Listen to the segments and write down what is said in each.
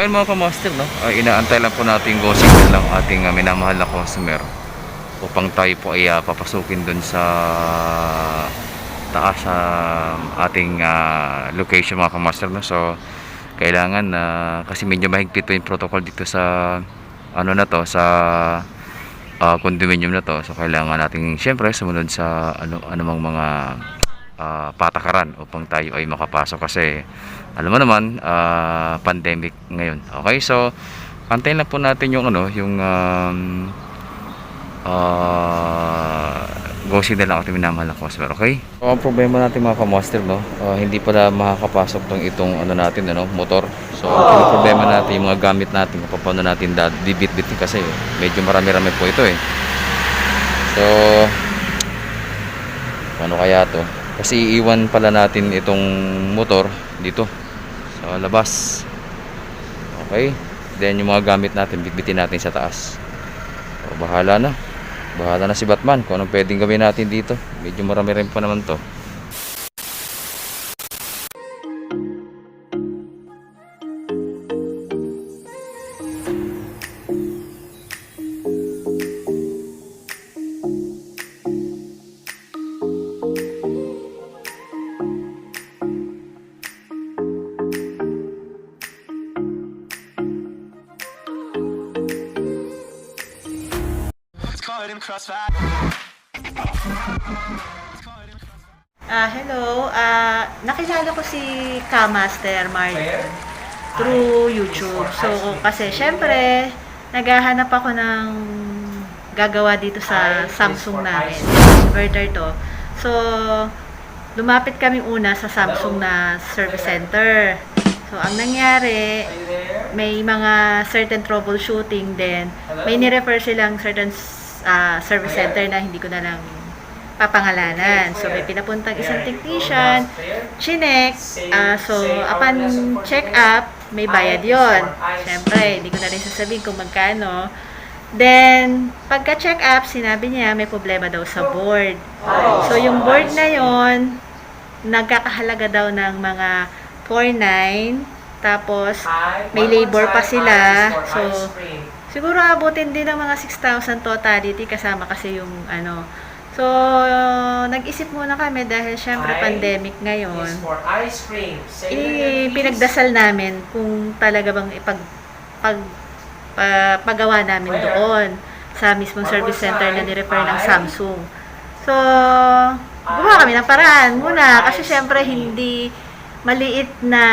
Ayun mga kamaster, no? Inaantay lang po natin yung go signal ng ating minamahal na customer upang tayo po ay papasukin dun sa taas sa ating location mga kamaster, no? So kailangan kasi medyo mahigpit po yung protocol dito sa ano na to, sa condominium na to. So kailangan natin syempre sumunod sa anumang mga patakaran upang tayo ay makapasok kasi alam mo naman pandemic ngayon. Okay, so antayin lang po natin yung yung go signal lang ating minamahal na customer. Okay, so ang problema natin mga kamaster, no, hindi pala makakapasok itong natin motor. So ang problema natin yung mga gamit natin kung paano natin dibit-bit kasi medyo marami-rami po ito So ano kaya to, kasi iiwan pala natin itong motor dito sa labas. Okay, then yung mga gamit natin bitbitin natin sa taas. So, bahala na si Batman kung anong pwedeng gawin natin dito. Medyo marami rin pa naman to. Hello. Nakilala ko si Kamaster Marlon through YouTube. So, kasi syempre, naghahanap ako ng gagawa dito sa Samsung namin. Inverter to. So, lumapit kami una sa Samsung na service center. So, ang nangyari, may mga certain troubleshooting din. May ni-refer silang certain service center na hindi ko na lang papangalanan. So, may pinapuntang isang technician, chinek, so, upon check up, may bayad yon. Siyempre, hindi ko na rin sasabihin kung magkano. Then, pagka check up, sinabi niya may problema daw sa board. So, yung board na yon, nagkakahalaga daw ng mga 4,900, tapos may labor pa sila. So, siguro abutin din ng mga 6,000 totality kasama kasi yung So, nag-isip muna kami dahil syempre pandemic ngayon. Pinagdasal namin kung talaga bang pagawa namin doon sa mismong service center na ni-refer ng Samsung. So, gumawa kami ng paraan muna kasi syempre hindi maliit na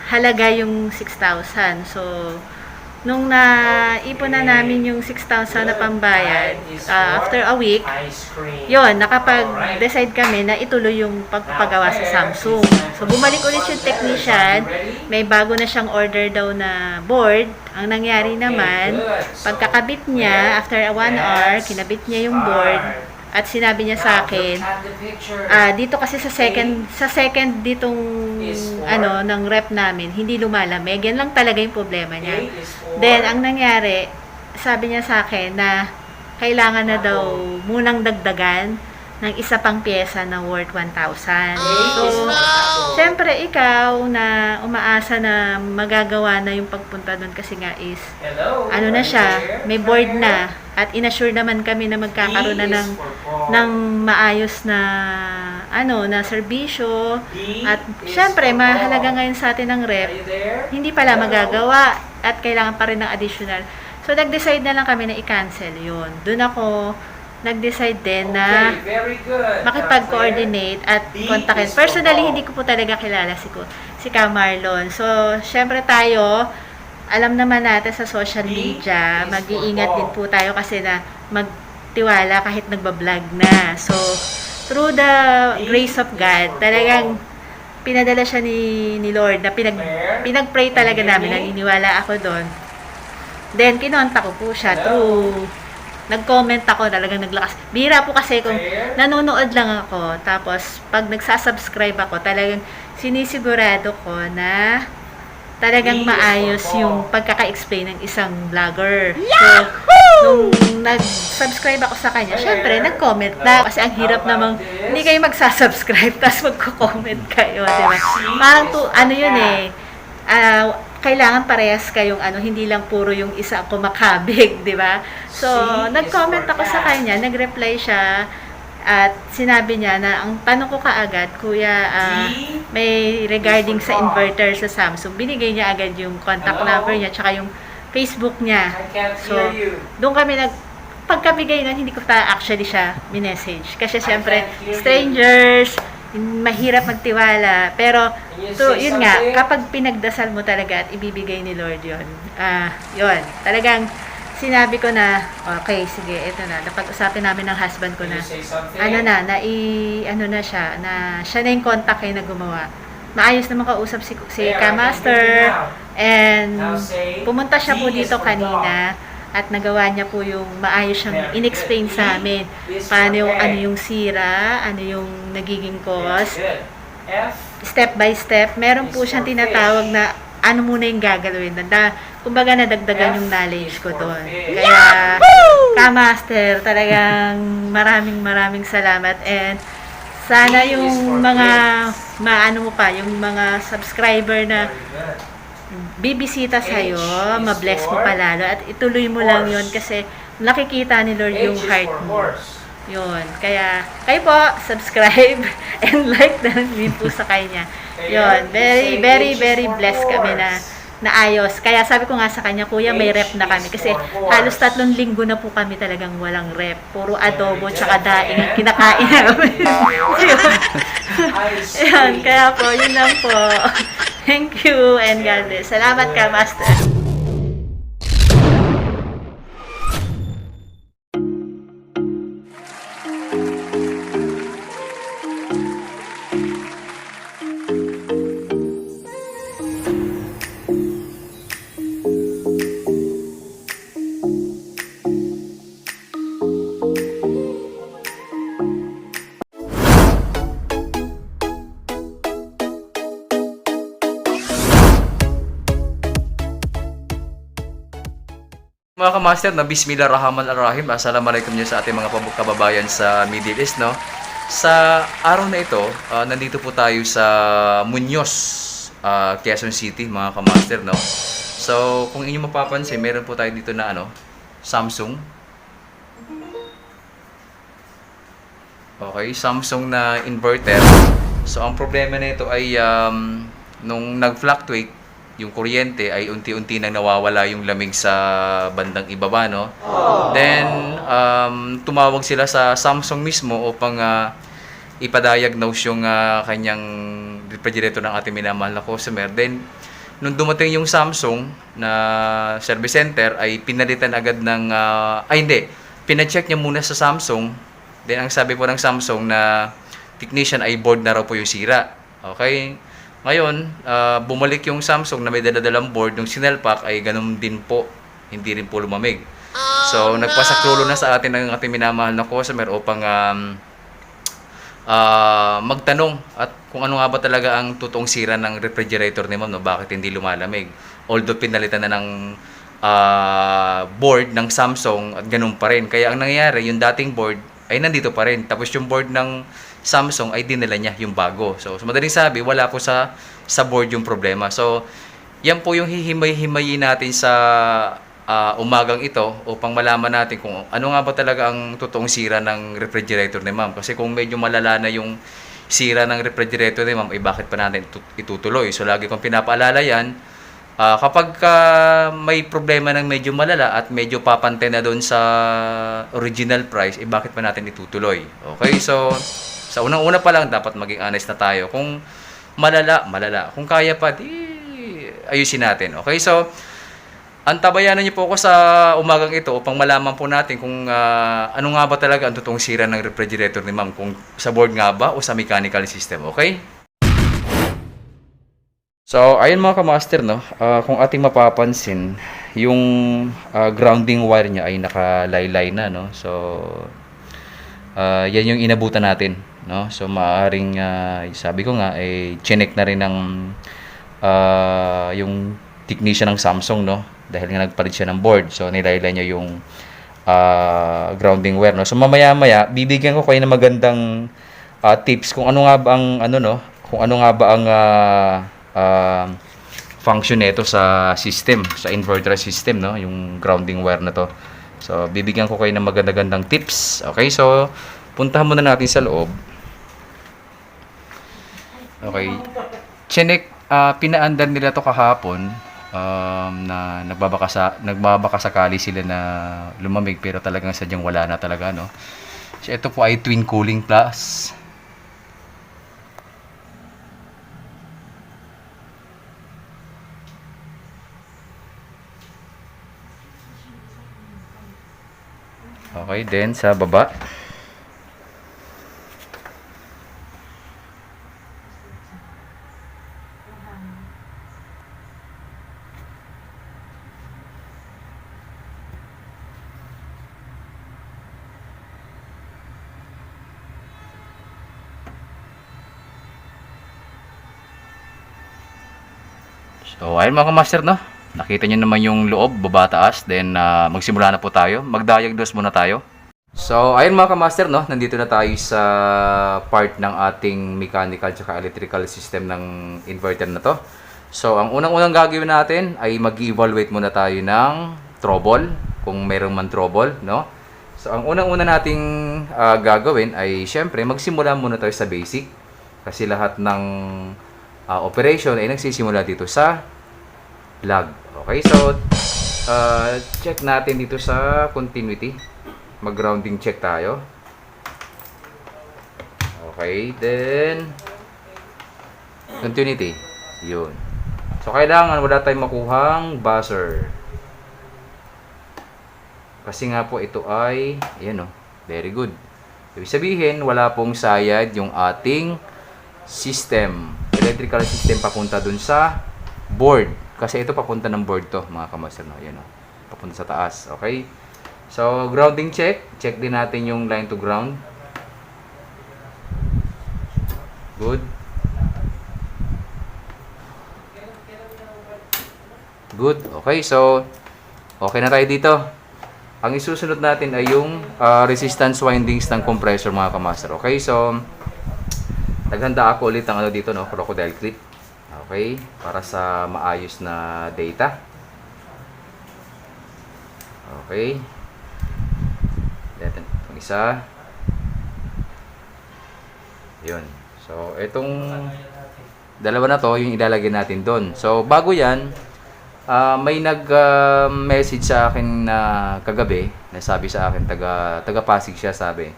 halaga yung 6,000. So, nung naipon na namin yung 6,000 na pambayad, after a week, yon, nakapag-decide kami na ituloy yung pagpagawa sa Samsung. So, bumalik ulit yung technician, may bago na siyang order daw na board. Ang nangyari naman, pagkakabit niya, after 1 hour, kinabit niya yung board, at sinabi niya sa akin, dito kasi sa second ditong ng rep namin, hindi lumalamig. Yan lang talaga yung problema niya. Then, ang nangyari, sabi niya sa akin na kailangan na daw munang dagdagan ng isa pang pyesa na worth 1,000. So, syempre ikaw na umaasa na magagawa na yung pagpunta doon kasi nga is, na siya, may board na, at inassure naman kami na magkakaroon na ng maayos na na serbisyo. At syempre, mahalaga ngayon sa atin ng rep, hindi pala magagawa at kailangan pa rin ng additional. So, nag-decide na lang kami na i-cancel yun. Doon ako nag-decide din na makipag-coordinate at kontakin. Personally, hindi ko po talaga kilala si Ka Marlon. So, syempre tayo, alam naman natin sa social media, mag-iingat din po tayo kasi na magtiwala kahit nagbablog na. So, through the grace of God, talagang pinadala siya ni Lord na pinag-pray talaga namin, naniniwala ako doon. Then, kinontak ko po siya through nag-comment ako, talagang naglakas. Bihira po kasi kung nanonood lang ako, tapos pag nagsasubscribe ako, talagang sinisigurado ko na talagang maayos yung pagkaka-explain ng isang vlogger. So, nung nag-subscribe ako sa kanya, syempre, nag-comment na. Kasi ang hirap namang, hindi kayo magsasubscribe, tapos magko-comment kayo, diba? Parang yun kailangan parehas kayong hindi lang puro yung isa ang kumakabig, di ba? So, nag-comment ako sa kanya, nag-reply siya, at sinabi niya na ang tanong ko kaagad, Kuya, may regarding sa inverter sa Samsung, binigay niya agad yung contact number niya, tsaka yung Facebook niya. So, doon kami pagkabigay nun, hindi ko actually siya minessage. Kasi siyempre, strangers, mahirap magtiwala. Pero, yun nga, kapag pinagdasal mo talaga at ibibigay ni Lord yun, yun, talagang sinabi ko na, okay, sige, ito na, napag-usapin namin ng husband ko na, siya, na siya na yung contact na gumawa. Maayos na makausap si Ka-Master, and pumunta siya po dito kanina, at nagawa niya po yung maayos siyang in-explain sa amin, paano yung, yung sira, ano yung nagiging cause, step by step. Meron po siyang tinatawag na ano muna yung gagawin. Kumbaga nadagdagan yung knowledge ko doon. Kaya, Ka-Master, talagang maraming salamat. And sana yung mga, yung mga subscriber na bibisita sa'yo, mabless mo palalo. At ituloy mo lang yun kasi nakikita ni Lord yung heart mo. Yun. Kaya, kayo po, subscribe and like na din po sa kanya. Yun. Very blessed kami na ayos. Kaya sabi ko nga sa kanya, Kuya, may rep na kami. Kasi halos 3 linggo na po kami talagang walang rep. Puro adobo tsaka daing ang kinakain namin. Yun. Kaya po, yun lang po. Thank you and God bless. Salamat ka, Master. Mga ka-master, na Bismillahirrahmanirrahim. Assalamualaikum nyo sa ating mga kababayan sa Middle East, no? Sa araw na ito, nandito po tayo sa Muñoz, Quezon City, mga ka-master, no? So, kung inyo mapapansin, meron po tayo dito na Samsung. Okay, Samsung na inverter. So, ang problema na ito ay nung nag-fluctuate yung kuryente ay unti-unti nang nawawala yung lamig sa bandang ibaba, no? Then, tumawag sila sa Samsung mismo upang ipadiagnose yung kanyang refrigerator ng ating minamahal na customer. Then, nung dumating yung Samsung na service center, ay pinalitan agad ng, pinacheck niya muna sa Samsung. Then, ang sabi po ng Samsung na technician ay board na raw po yung sira. Okay? Ngayon, bumalik yung Samsung na may daladalang board, yung sinelpak ay ganun din po, hindi rin po lumamig. So, nagpasaklulo na sa atin ng ating minamahal na customer upang magtanong at kung ano nga ba talaga ang totoong sira ng refrigerator ni ma'am, no? Bakit hindi lumalamig. Although pinalitan na ng board ng Samsung at ganun pa rin. Kaya ang nangyayari, yung dating board ay nandito pa rin. Tapos yung board ng Samsung ay dinala niya yung bago. So madaling sabi, wala po sa board yung problema. So, yan po yung hihimay-himayin natin sa umagang ito upang malaman natin kung ano nga ba talaga ang totoong sira ng refrigerator ni ma'am. Kasi kung medyo malala na yung sira ng refrigerator ni ma'am, bakit pa natin itutuloy? So, lagi kong pinapaalala yan. Kapag may problema ng medyo malala at medyo papantay na doon sa original price, bakit pa natin itutuloy? Okay, so sa unang-una pa lang, dapat maging honest na tayo. Kung malala. Kung kaya pa, di ayusin natin. Okay, so antabayanan niyo po ako sa umagang ito upang malaman po natin kung ano nga ba talaga ang totoong sira ng refrigerator ni ma'am. Kung sa board nga ba o sa mechanical system. Okay? So, ayun mga ka-master, no? Kung ating mapapansin, yung grounding wire niya ay nakalaylay na, no? So, yan yung inabutan natin, no? So, maaaring, sabi ko nga, chinek na rin ng yung technician ng Samsung, no? Dahil nga nagpalit siya ng board. So, nilaylay niya yung grounding wire, no? So, mamaya-maya, bibigyan ko kayo ng magandang tips kung ano nga ba ang, kung ano nga ba ang function nito sa system, sa inverter system, no? Yung grounding wire na to. So, bibigyan ko kayo ng maganda-gandang tips. Okay, so puntahan muna natin sa loob. Okay. Pinaandar nila to kahapon na nagbabaka sakali sila na lumamig pero talagang sadyang wala na talaga, no? So, ito po ay twin cooling plus. Okay, then sa baba. So, ayun mga master, no? Nakita nyo naman yung loob, baba taas. Then, magsimula na po tayo. Mag-diagnose muna tayo. So, ayun mga master, no? Nandito na tayo sa part ng ating mechanical at electrical system ng inverter na to. So, ang unang-unang gagawin natin ay mag-evaluate muna tayo ng trouble. Kung mayroong man trouble, no? So, ang unang-una nating gagawin ay, syempre, magsimula muna tayo sa basic. Kasi lahat ng operation ay nagsisimula dito sa log. Okay, so check natin dito sa continuity. Mag-grounding check tayo. Okay, then continuity. Yun. So, kailangan wala tayong makuhang buzzer. Kasi nga po ito ay, ayan o, very good. Ibig sabihin, wala pong sayad yung ating system. Electrical system papunta dun sa board. Kasi ito papunta ng board to, mga kamaster. No? Ayan o, papunta sa taas. Okay? So, grounding check. Check din natin yung line to ground. Good. Good. Okay, so okay na tayo dito. Ang isusunod natin ay yung resistance windings ng compressor, mga kamaster. Okay, so naghanda ako ulit ng dito, no, crocodile clip. Okay, para sa maayos na data. Okay. Itong isa. Yun. So, itong dalawa na to, yung ilalagay natin doon. So, bago yan, may nag-message sa akin na kagabi, nasabi sa akin, taga Pasig siya, sabi,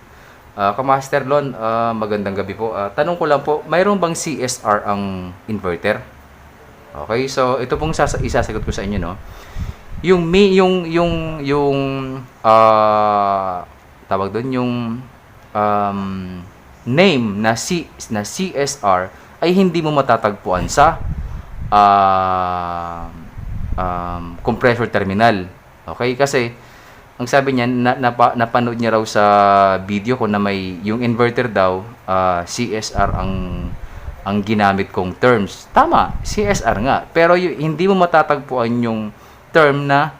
Kamaster Lon, magandang gabi po. Tanong ko lang po, mayroon bang CSR ang inverter? Okay, so ito pong isasagot ko sa inyo, no. Yung tawag doon, yung name na CSR ay hindi mo matatagpuan sa compressor terminal. Okay? Kasi, ang sabi niya, napanood niya raw sa video ko na may, yung inverter daw, CSR ang ginamit kong terms. Tama, CSR nga. Pero hindi mo matatagpuan yung term na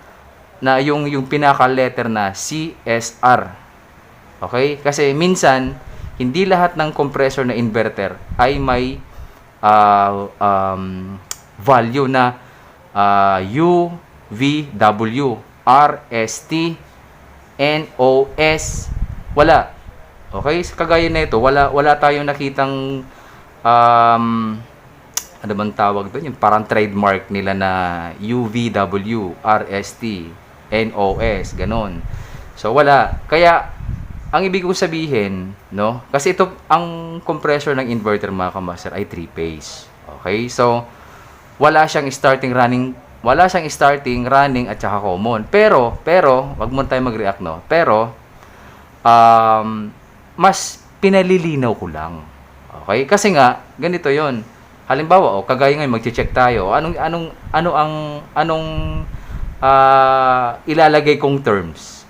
yung pinaka-letter na CSR. Okay? Kasi minsan, hindi lahat ng compressor na inverter ay may value na U, V, W, R, S, T, N, O, S. Wala. Okay? Kagaya na ito, wala tayong nakitang ano bang tawag doon? Yung parang trademark nila na U, V, W, R, S, T, N, O, S. Ganon. So, wala. Kaya, ang ibig ko sabihin, no? Kasi ito, ang compressor ng inverter, mga kamaster, ay 3-phase. Okay? So, wala siyang starting, running, at saka common. Pero, wag mo tayo mag-react, no? Pero, mas pinalilinaw ko lang. Okay? Kasi nga, ganito yon. Halimbawa, kagaya ngayon, mag-check tayo. Anong ilalagay kong terms?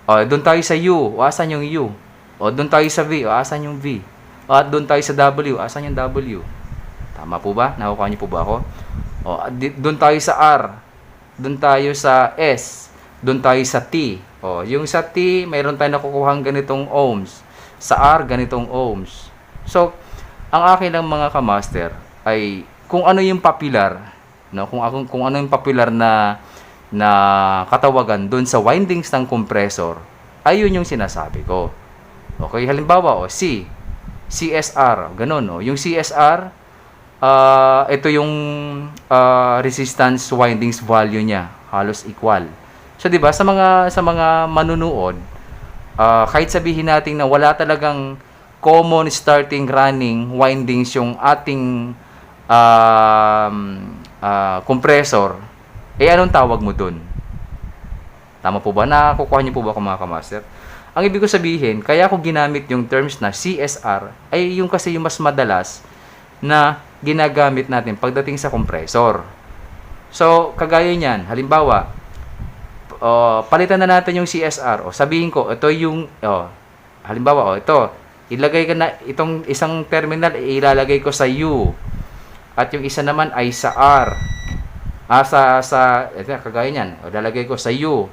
Doon tayo sa U. Asan yung U? Doon tayo sa V. Asan yung V? At doon tayo sa W. Asan yung W? Tama po ba? Nakukuha niyo po ba ako? Doon tayo sa R. Doon tayo sa S. Doon tayo sa T. Yung sa T, mayroon tayong nakukuhang ganitong ohms. Sa R, ganitong ohms. So, ang akin lang, mga kamaster, ay kung ano yung popular no? Kung ano yung popular na katawagan doon sa windings ng compressor, ayun yung sinasabi ko. Okay, halimbawa, CSR, ganun, no? Yung CSR, ito yung resistance windings value niya, halos equal. So, 'di ba, sa mga manunood, kahit sabihin natin na wala talagang common starting running windings yung ating compressor, anong tawag mo doon? Tama po ba? Nakukuha niyo po ba, mga kamaster? Ang ibig ko sabihin, kaya ko ginamit yung terms na CSR, ay yung kasi yung mas madalas na ginagamit natin pagdating sa compressor. So, kagaya niyan, halimbawa, palitan na natin yung CSR. Sabihin ko, ito yung, halimbawa, ito, ilagay ka na, itong isang terminal, ilalagay ko sa U. At yung isa naman ay sa R. Ito, kagaya niyan, ilalagay ko sa U.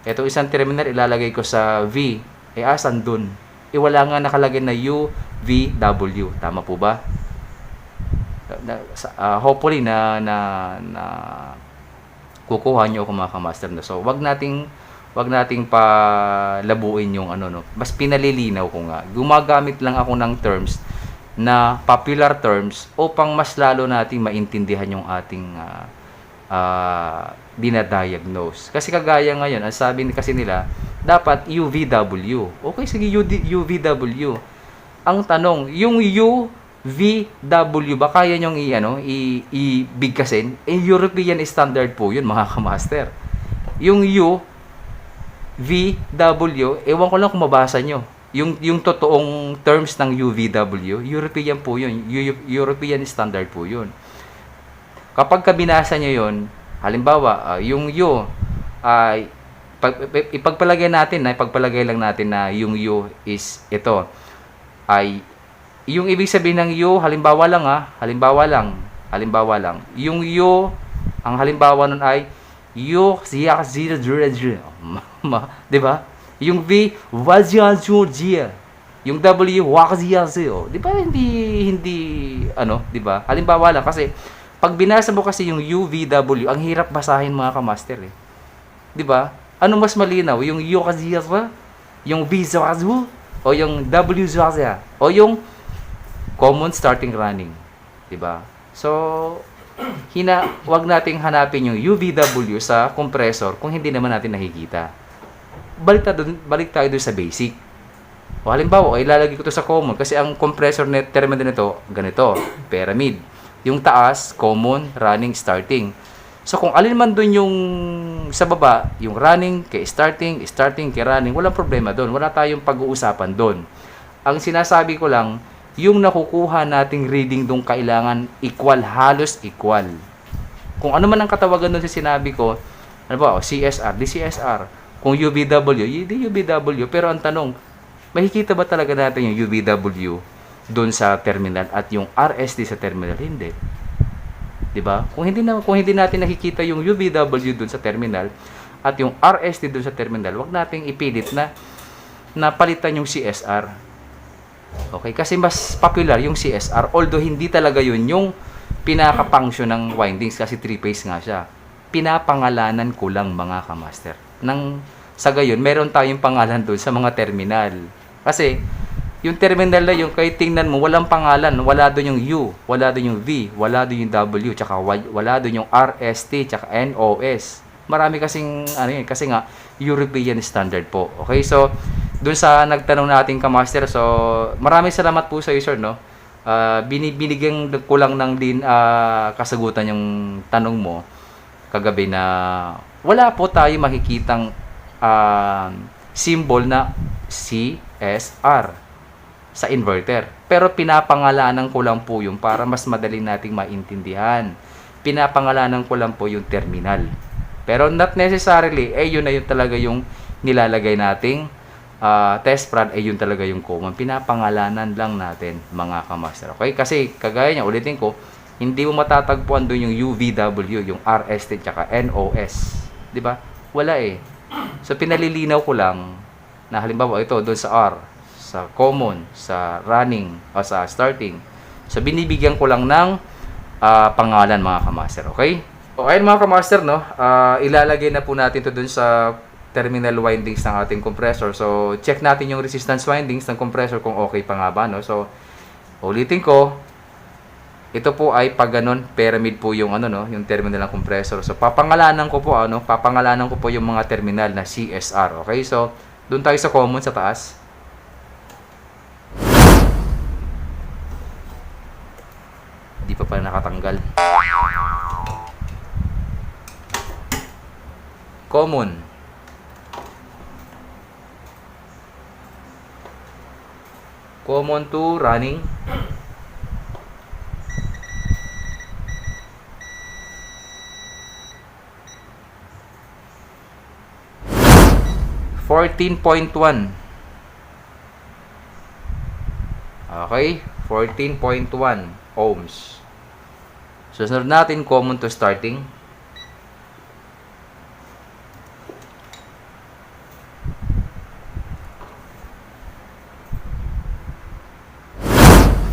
Ito isang terminal, ilalagay ko sa V. Asan dun? Wala nga nakalagay na U, V, W. Tama po ba? Hopefully na kukuha nyo ako, mga kamaster. So, wag nating palabuin yung no. Mas pinalilinaw ko nga. Gumagamit lang ako ng terms na popular terms upang mas lalo nating maintindihan yung ating dinadiagnose. Kasi kagaya ngayon, ang sabi kasi nila, dapat UVW. Okay, sige, UVW. Ang tanong, yung UVW ba kaya nyong ibigkasin? European standard po yun, mga kamaster. Yung UVW, ewan ko lang kung mabasa nyo. Yung totoong terms ng UVW, European po yun. European standard po yun. Kapag binasa nyo yun, halimbawa, yung U, ipagpalagay lang natin na yung U is ito, ay, yung ibig sabihin ng U, halimbawa lang, yung U, ang halimbawa nun ay, U, diba? Yung V, yung W, diba? Hindi, diba? Halimbawa lang, kasi, pag binasa mo kasi yung UVW, ang hirap basahin, mga kamaster, eh. 'Di ba? Ano mas malinaw? Yung U kasi yung V o yung W o yung common starting running, 'di ba? So, wag nating hanapin yung UVW sa compressor kung hindi naman natin nakikita. Balik tayo dun sa basic. O halimbawa, ilalagay ko to sa common kasi ang compressor net terminal nito ganito, pyramid. Yung taas, common, running, starting. So, kung alin man doon yung sa baba, yung running, kay starting kay running, walang problema doon. Wala tayong pag-uusapan doon. Ang sinasabi ko lang, yung nakukuha nating reading doon kailangan equal, halos equal. Kung ano man ang katawagan doon sa sinabi ko, ano ba, CSR, di CSR. Kung UVW, di UVW. Pero ang tanong, makikita ba talaga natin yung UVW doon sa terminal at yung RST sa terminal? Hindi. 'Di ba? Kung hindi natin nakikita yung UVW doon sa terminal at yung RST doon sa terminal, wag nating ipilit na palitan yung CSR. Okay? Kasi mas popular yung CSR, although hindi talaga yun yung pinaka-function ng windings kasi 3-phase nga siya. Pinapangalanan ko lang, mga kamaster. Sa gayon, meron tayong pangalan doon sa mga terminal. Kasi yung terminal na yung kahit tingnan mo, walang pangalan. Wala doon yung U, wala doon yung V, wala doon yung W, tsaka wala doon yung RST, tsaka NOS. Marami kasing, kasi nga, European standard po. Okay, so, doon sa nagtanong nating kamaster, so, maraming salamat po sa iyo, sir, no? Binigyan ko lang ng kasagutan yung tanong mo kagabi na wala po tayo makikitang symbol na CSR sa inverter. Pero pinapangalanan ko lang po yung para mas madali nating maintindihan. Pinapangalanan ko lang po yung terminal. Pero not necessarily, yun na yun talaga yung nilalagay nating test prod, yun talaga yung common. Pinapangalanan lang natin, mga kamaster. Okay? Kasi, kagaya niya, ulitin ko, hindi mo matatagpuan doon yung UVW, yung RST, tsaka NOS. Diba? Wala eh. So, pinalilinaw ko lang na halimbawa ito, doon sa R, sa common, sa running, o sa starting. So, binibigyan ko lang ng pangalan, mga kamaster. Okay? O ayun mga kamaster, no, ilalagay na po natin to dun sa terminal windings ng ating compressor. So, check natin yung resistance windings ng compressor kung okay pa nga ba, no. So, ulitin ko, ito po ay pag ganun, pyramid po yung ano, no, yung terminal ng compressor. So, papangalanan ko po yung mga terminal na CSR. Okay? So, doon tayo sa common sa taas. Hindi pa pala nakatanggal. Common. Common to running. $14.1. Okay, 14.1 ohms. Susunod natin common to starting.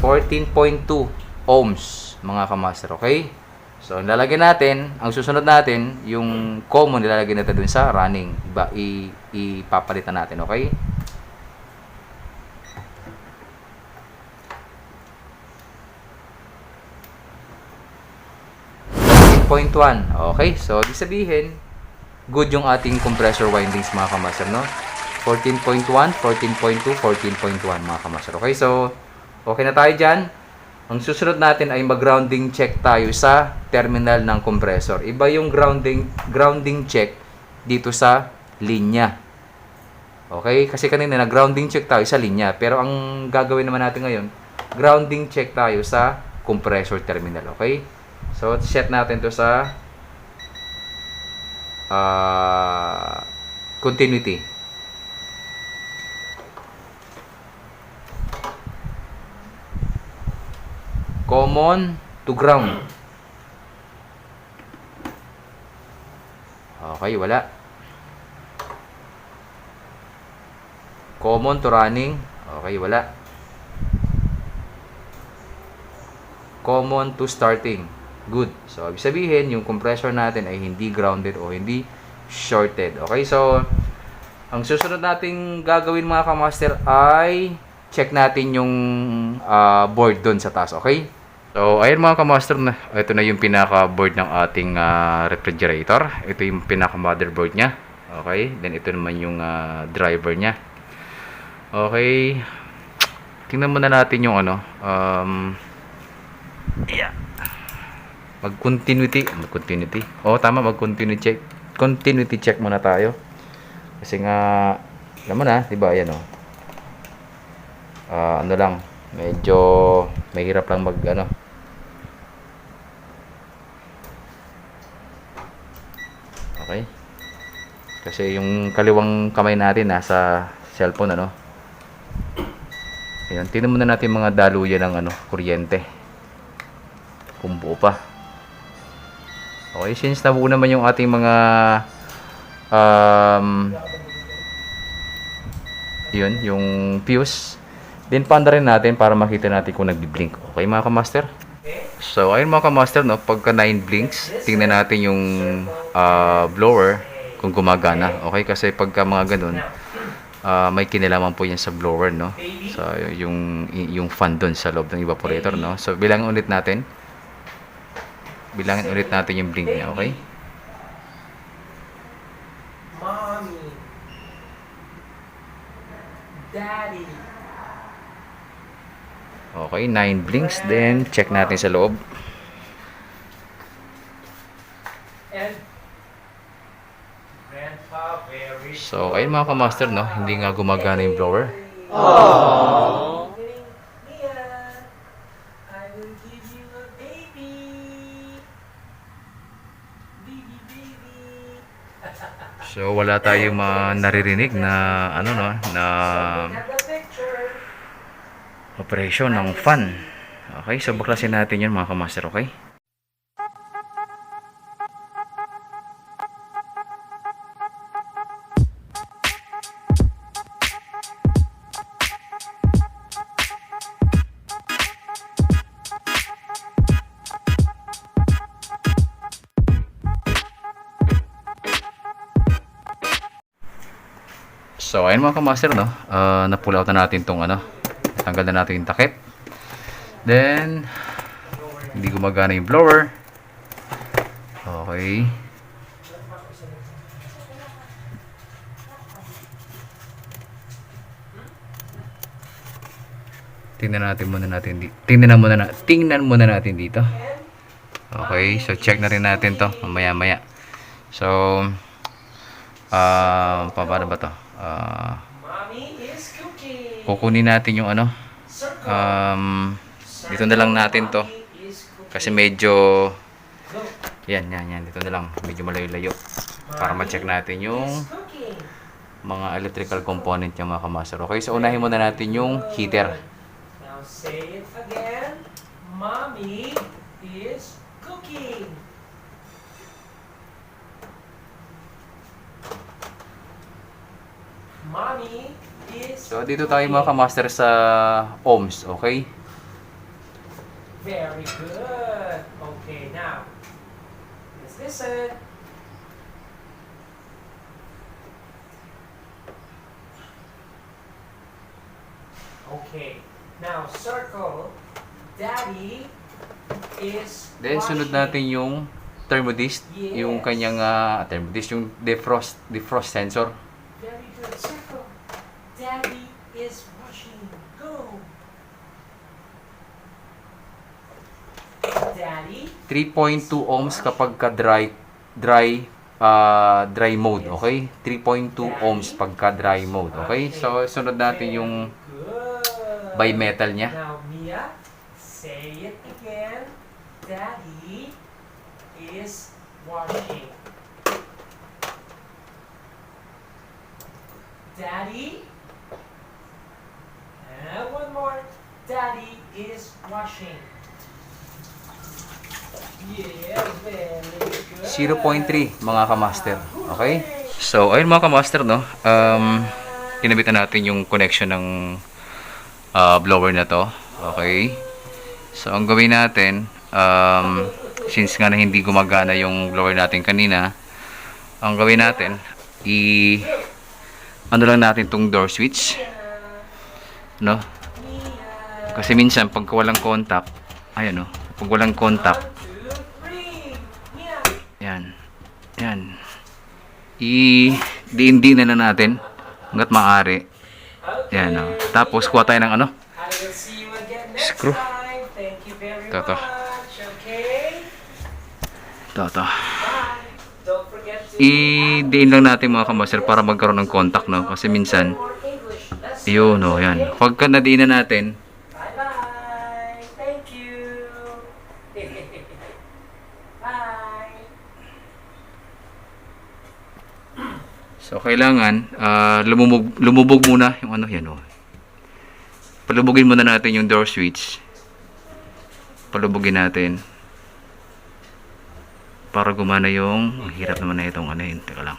$14.2 ohms mga kamaster, okay? So, nilalagay natin, ang susunod natin, yung common nilalagay natin dun sa running. Ipapalitan natin, okay? .1. Okay, so di sabihin, good yung ating compressor windings mga kamaster, no? 14.1, 14.2, 14.1 mga kamaster. Okay, so okay na tayo dyan. Ang susunod natin ay mag-grounding check tayo sa terminal ng compressor. Iba yung grounding check dito sa linya. Okay? Kasi kanina nag-grounding check tayo sa linya. Pero ang gagawin naman natin ngayon, grounding check tayo sa compressor terminal. Okay? So, set natin to sa continuity. Common to ground. Okay, wala. Common to running. Okay, wala. Common to starting. Good. So, ibig sabihin, yung compressor natin ay hindi grounded o hindi shorted. Okay, so, ang susunod nating gagawin mga kamaster ay check natin yung board doon sa taas. Okay? So, ayun mga kamaster, ito na yung pinaka-board ng ating refrigerator. Ito yung pinaka-motherboard niya. Okay? Then, ito naman yung driver niya. Okay. Tingnan muna natin yung ano. Yeah. Mag-continuity. Oh, tama. Mag-continuity check. Continuity check muna tayo. Kasi nga, alam mo na, diba? Ayan, oh. Ano lang. Medyo mahirap lang mag ano. Okay. Kasi yung kaliwang kamay natin nasa cellphone, ano. Ayan, tingnan muna natin mga daluyan ng ano, kuryente. Kung buo pa. Okay, since nabuo naman yung ating mga yun, yung fuse. Then, panda rin natin para makita natin kung nagbi-blink. Okay, mga kamaster? So, ayun mga kamaster, no? Pagka 9 blinks, tingnan natin yung blower kung gumagana. Okay, kasi pagka mga ganun, may kinalaman po yan sa blower, no? So, yung fan dun sa loob ng evaporator, no? So, bilangin ulit natin. Bilangin ulit natin yung blink niya, okay? Mommy. Daddy. Okay, 9 blinks. Then, check natin sa loob. And Grandpa very So, ayun mga kamaster, no? Hindi nga gumagana yung blower. Aww. Mia, I will give you a baby. Baby. So, wala tayong naririnig na, ano, no? Na Have the picture. operation ng fan. Okay, so baklasin natin yun mga kamaster, okay? So, ayun mga kamaster, no? Na-pull out na natin tong ano. Tanggal na natin yung takip. Then, hindi gumagana yung blower. Okay. Tingnan muna natin dito. Okay, so check na rin natin to mamaya-maya. So, paano ba to? Mommy is cooking. Kukunin natin yung ano. Circle. Dito na lang natin to. Mommy is cooking. Kasi medyo, Go. yan. Dito na lang. Medyo malayo-layo. Para ma-check natin yung Is cooking. mga electrical component yung mga kamaster. Okay, so unahin muna natin yung heater. Now say it again. Mommy is cooking. Mommy is So, dito tayo mga kamaster sa ohms. Okay? Very good. Okay, now let's listen. Okay, now circle. Daddy is Then, sunod washing. natin yung thermodist. Yes. Yung kanyang, thermodist, yung defrost sensor. Very good. Circle. Daddy is washing. Go. Daddy. 3.2 ohms kapag ka dry mode, okay? 3.2 ohms pagka dry mode, okay? So, sunod natin yung Good. bimetal niya. Now, Mia, say it again. Daddy is washing. Daddy. And one more. Daddy is washing. Yeah, very good. 0.3 mga kamaster, okay? So, ayun mga kamaster, no? Kinabitan natin yung connection ng blower na to, okay? So, ang gawin natin, since nga na hindi gumagana yung blower natin kanina, ang gawin natin, ano lang natin tong door switch, no? Kasi minsan, pag walang contact, ayan, no? Pag walang contact, 1, 2, 3. Mia. yan, i-diin na natin, hanggat maaari, Okay. yan, no? Tapos, kuha tayo ng ano, I will see you again next Screw. time. Thank you very Toto. much. Okay? to. Bye. Don't forget to I-diin lang natin mga kamaster para magkaroon ng contact, no? Kasi minsan, more English lesson. yun, no, yan. Pagka nadiin na natin, Bye-bye. Thank you. Bye. so kailangan, lumubog muna yung ano, yan, oh. Palubugin muna natin yung door switch. Palubugin natin. Para gumana yung, ang hirap naman na itong ano yun, teka lang.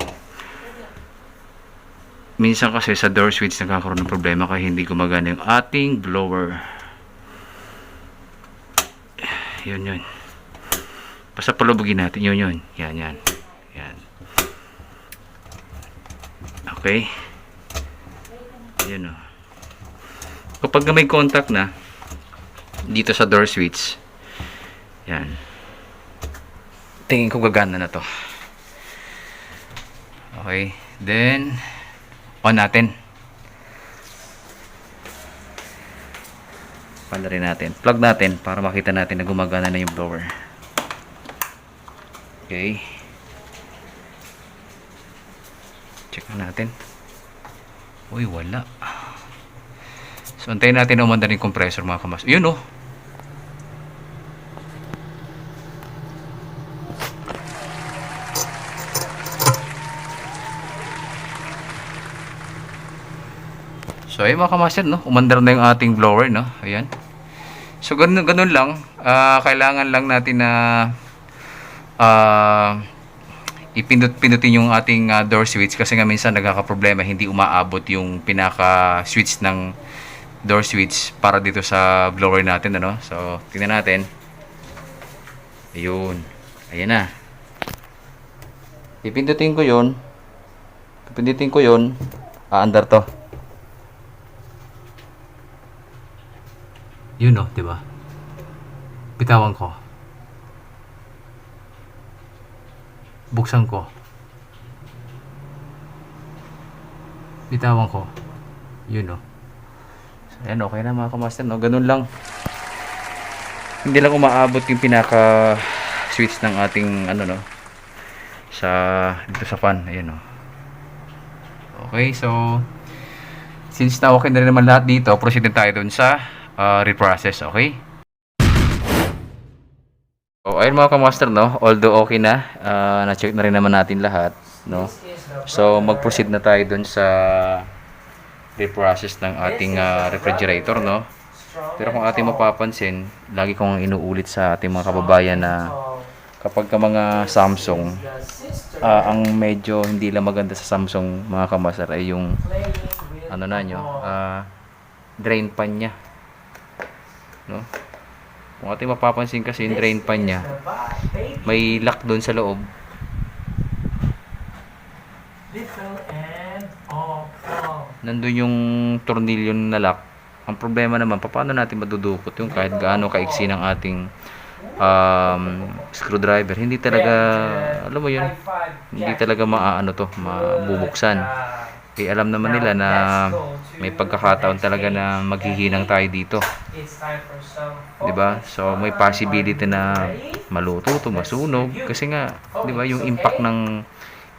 Minsan kasi sa door switch nagkakaroon ng problema kaya hindi gumagana yung ating blower. Yun. Basta palubugin natin, yun. Yan. Okay. Yun, oh. Kapag may contact na dito sa door switch, yan, tingin ko gagana na to. Okay, then on natin. Rin natin, plug natin para makita natin na gumagana na yung blower. Okay, check natin. Uy, wala. So, antayin natin na umanda yung compressor mga kamas. Yun, oh. So, ayun mga kamaster, no? Umandar na yung ating blower, no? Ayan. So, ganun lang. Kailangan lang natin na ipindot-pindutin yung ating door switch kasi nga minsan nagkakaproblema, hindi umaabot yung pinaka-switch ng door switch para dito sa blower natin, ano? So, tingnan natin. Ayun. Ayan na. Pipindutin ko yun. aandar to. Yun oh, di ba? Bitawan ko. Buksan ko. Bitawan ko. Yun oh. So, ayan, okay na mga kamaster, no? Ganun lang. Hindi lang umaabot yung pinaka switch ng ating ano, no, sa dito sa fan. Ayan oh. Okay, so since na okay na rin naman lahat dito, proceed na tayo dun sa reprocess, okay? So, ayun mga kamaster, no, although okay na, na-check na rin naman natin lahat, no? So, mag-proceed na tayo dun sa reprocess ng ating refrigerator, no? Pero kung ating mapapansin, lagi kong inuulit sa ating mga kababayan na kapag ka mga Samsung, ang medyo hindi lang maganda sa Samsung mga kamaster ay yung ano na nyo, drain pan nya, no? Kung ating mapapansin kasi yung drain pan nya, may lock doon sa loob. Nandun yung tornilyo na lock. Ang problema naman, paano natin madudukot yung kahit gaano kaiksi ng ating screwdriver? Hindi talaga, alam mo yun, hindi talaga maano to, mabubuksan. Eh, alam naman nila na may pagkakataon talaga na maghihinang tayo dito. 'Di ba? So may possibility na maluto to, masunog kasi nga, 'di ba, yung impact ng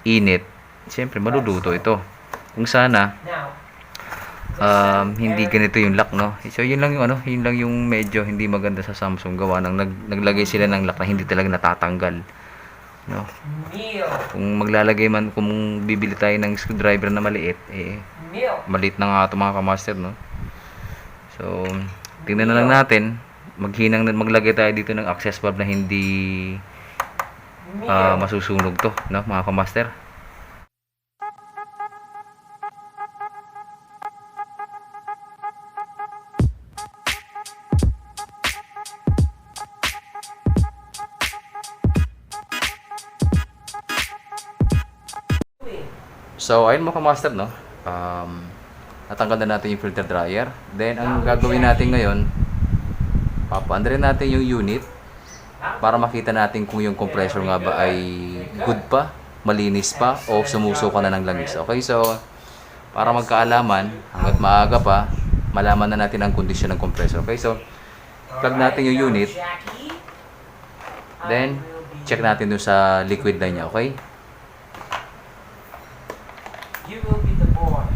init, siyempre maluluto ito. Kung sana hindi ganito yung lock, no? So yun lang yung ano, yun lang yung medyo hindi maganda sa Samsung, gawa ng naglagay sila ng lock na hindi talaga natatanggal, no? Kung maglalagay man, kung bibili tayo ng screwdriver na maliit, eh maliit na nga ito mga kamaster, no? So tingnan na lang natin, maglagay tayo dito ng access valve na hindi masusunog to, no mga kamaster. So, ayun mga master, no? Natanggal na natin yung filter dryer. Then, ang gagawin natin ngayon, papaandarin natin yung unit para makita natin kung yung compressor nga ba ay good pa, malinis pa, o sumusuka na ng langis. Okay, so, para magkaalaman, hanggat maaga pa, malaman na natin ang kondisyon ng compressor. Okay, so, plug natin yung unit. Then, check natin dun sa liquid line niya, okay? You will be the boy.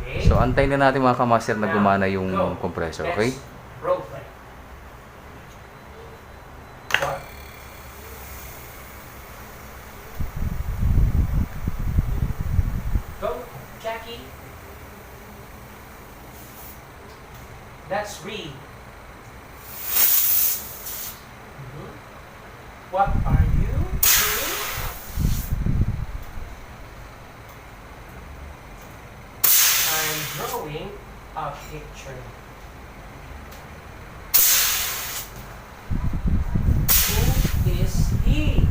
Okay? So, antayin na natin mga kamaster na gumana yung compressor, okay? Role play. What? Go, Jackie. That's Reed. What are you doing? I'm drawing a picture. Who is he?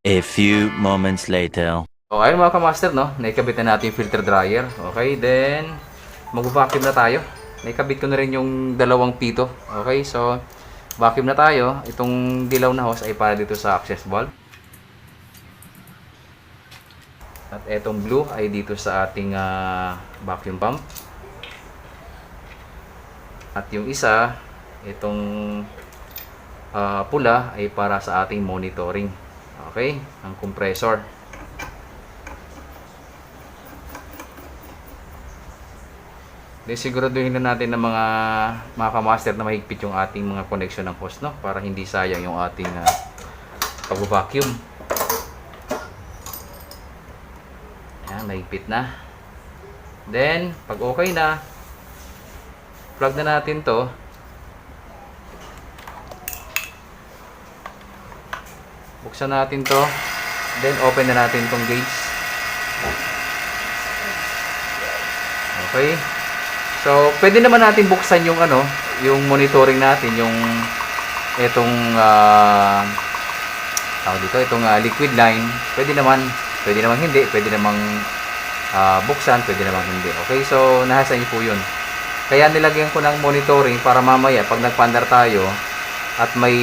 A few moments later. So, ayun mga kamaster, no? Naikabit na natin yung filter dryer. Okay, then mag-vacuum na tayo. naikabit ko na rin yung dalawang pito. Okay, so vacuum na tayo. Itong dilaw na hose ay para dito sa access valve. At etong blue ay dito sa ating vacuum pump. At yung isa, itong pula ay para sa ating monitoring. Okay, ang compressor. Then siguraduhin na natin ng mga kamaster na mahigpit yung ating mga connection ng hose, no? Para hindi sayang yung ating pag-vacuum. Ayan, mahigpit na. Then, pag okay na, plug na natin to. Buksan natin to. Then, open na natin tong gauge. Okay. So, pwede naman natin buksan yung yung monitoring natin, yung itong itong liquid line. Pwede naman hindi, pwede namang buksan, pwede namang hindi. Okay? So, nasa inyo po 'yun. Kaya nilagyan ko ng monitoring para mamaya pag nagpaandar tayo at may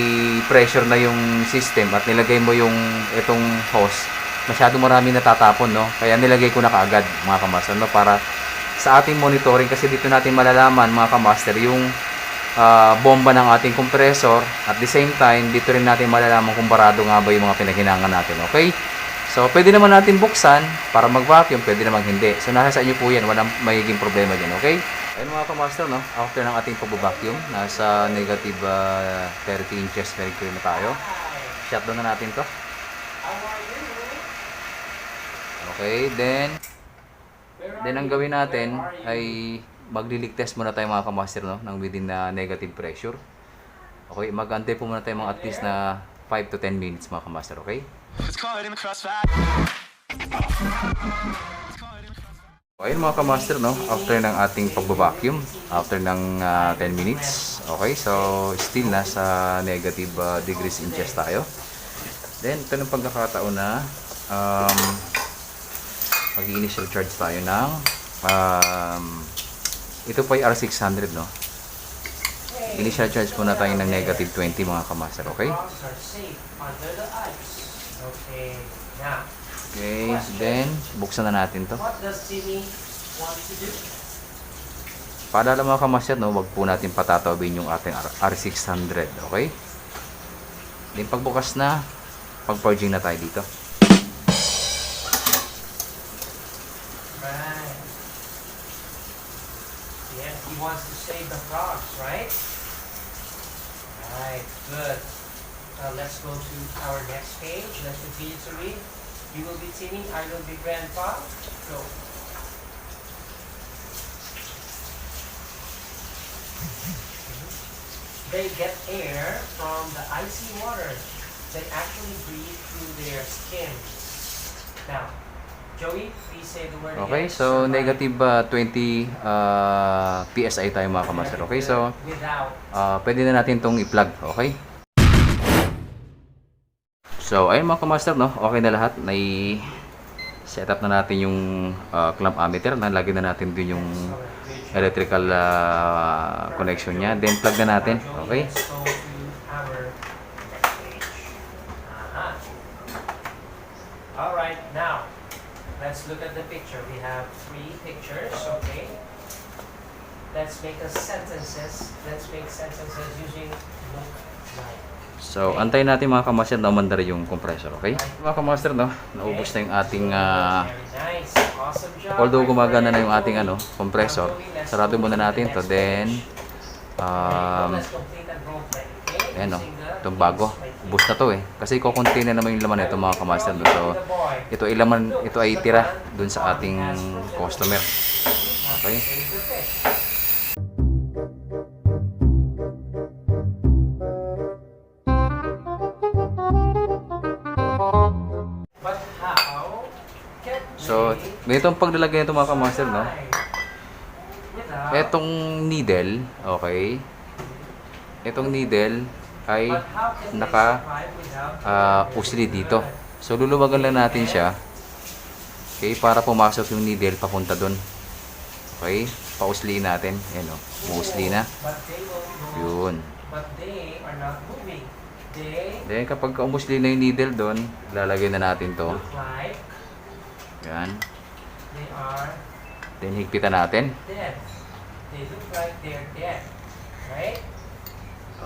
pressure na yung system at nilagay mo yung itong hose, masyado marami natatapon, no? Kaya nilagay ko na kaagad, mga kamaster, no? Para sa ating monitoring, kasi dito natin malalaman, mga kamaster, yung bomba ng ating compressor. At the same time, dito rin natin malalaman kung barado nga ba yung mga pinaghinangan natin. Okay? So, pwede naman natin buksan para mag-vacuum, pwede naman hindi. So, nasa sa inyo po yan. Walang magiging problema dyan. Okay? Ayun, mga kamaster, no? After ng ating pag-vacuum, nasa negative 30 inches mercury na tayo. Shutdown na natin to. Okay, then ang gawin natin ay maglilig test muna tayo, mga kamaster, no, ng within na negative pressure. Okay, mag-antay po muna tayo mga at least na 5 to 10 minutes, mga kamaster, okay? Ayun, mga kamaster, no, after ng ating pag-vacuum, after ng 10 minutes, okay, so still nasa negative degrees inches tayo. Then, ito ng pagkakataon na mag-initial charge tayo ng ito po ay R600, no? Initial charge muna tayo ng negative 20, mga kamaster, okay? Okay, then buksan na natin to. Para lang, mga kamaster, no, wag po natin patatawin yung ating R600, okay? Then pagbukas na, pag-purging na tayo dito. He wants to save the frogs, right? Right, good. Let's go to our next page. Let's continue to read. You will be Timmy, I will be Grandpa. Go. They get air from the icy water. They actually breathe through their skins. Now, Joey, please say the word Okay, again. so Survive negative 20 PSI tayo, mga kamaster. Okay, so without. pwede na natin tong i-plug, okay? So, ayun, mga kamaster, no, okay na lahat. Set up na natin yung clamp ammeter. Nalagyan na natin din yung electrical connection niya. Then plug na natin, okay? Let's go to our next page. Alright, now let's look at the picture. We have 3 pictures, okay? Let's make sentences. Let's make sentences using look like. So, antayin natin, mga kamaster, na umandar yung compressor, okay? Mga kamaster, no, naubos na yung ating Very nice. Awesome job. although my gumagana na friend. yung ating compressor, sarado muna natin to. Then Let's complete that role play, okay? ayan, no, Using the itong bago, ubos na to kasi kukunti na naman yung laman nito, mga kamaster, no? So ito ay laman, ito ay tira dun sa ating customer, okay? But how can So ganitong paglalagay nito, mga kamaster, no, etong needle, okay, etong needle ay naka pusli dito. So luluwagan lang natin siya, okay, para pumasok yung needle papunta doon. Okay, pausli natin. Ayan o, umusli na. But they will move. Yun. But they are not moving. They Then kapag umusli na yung needle doon, lalagay na natin to. look like Yan. they are Then higpitan natin. dead. They look like they're dead. Right?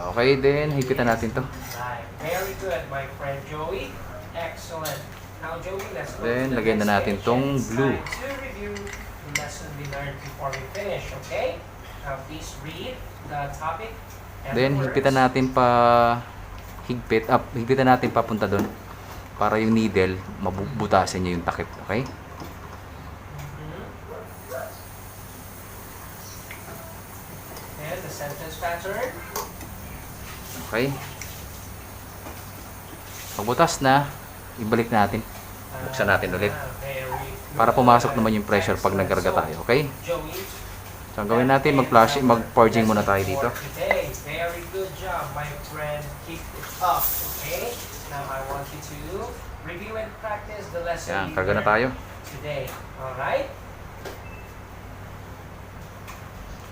Okay, then higpitan natin to. Right. Very good, my friend Joey. Excellent. Now, Joey, let's go Then, to the lagyan na next natin page. tong And it's glue. time to review the lesson we learned before we finish, okay? Now, please read the topic and Then the higpitan words. natin pa higpitan natin papunta doon para yung needle mabutasin niya yung takip, okay? Mhm. And the sentence pattern. Okay. Pagbutas na, ibalik natin. Buksan natin ulit. Very good. Para pumasok naman yung pressure pag nagkarga tayo, okay? Joey, So ang gawin natin, mag-forging muna tayo dito. for today. Very good job, my friend. Keep it up, okay? Now I want you to review and practice the lesson Yan, we karga na learned tayo. today. Alright?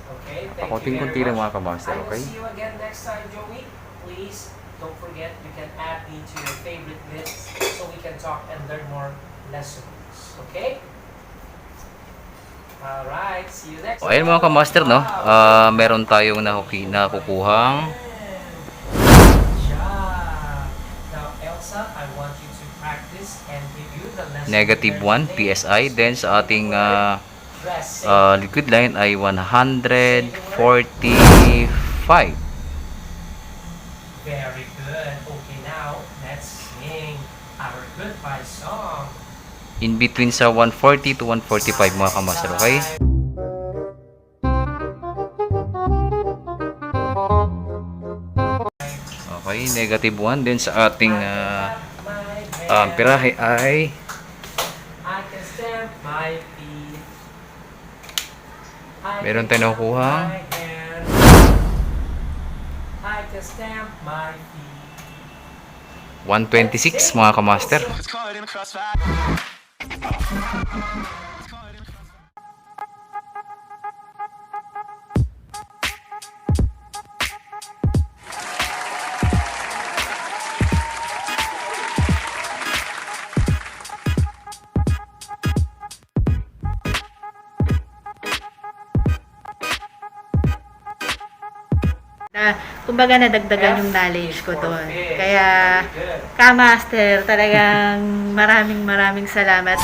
Okay, thank you Pakunting-kunti very lang much. mga kamaster, I will okay? see you again next time, Joey. Please don't forget you can add me to your favorite list so we can talk and learn more lessons. Okay? Alright, see you next O, ayun mga kamaster, no? Meron tayong nakukuhang Good job. Now, Elsa, I want you to practice and review the lesson. negative 1 PSI. Then sa ating Press liquid line ay 145. Very good. Okay, now let's sing our goodbye song. In between sa 140 to 145 mga kamaster, okay? Okay, negative 1. Then sa ating pirahe ay I can stamp my feet. I Meron can tayong clap nakukuha. my hands. I can stamp my feet. 126 mga kamaster. Kumbaga nadagdagan yung knowledge ko doon. Kaya, Ka-Master, talagang maraming salamat.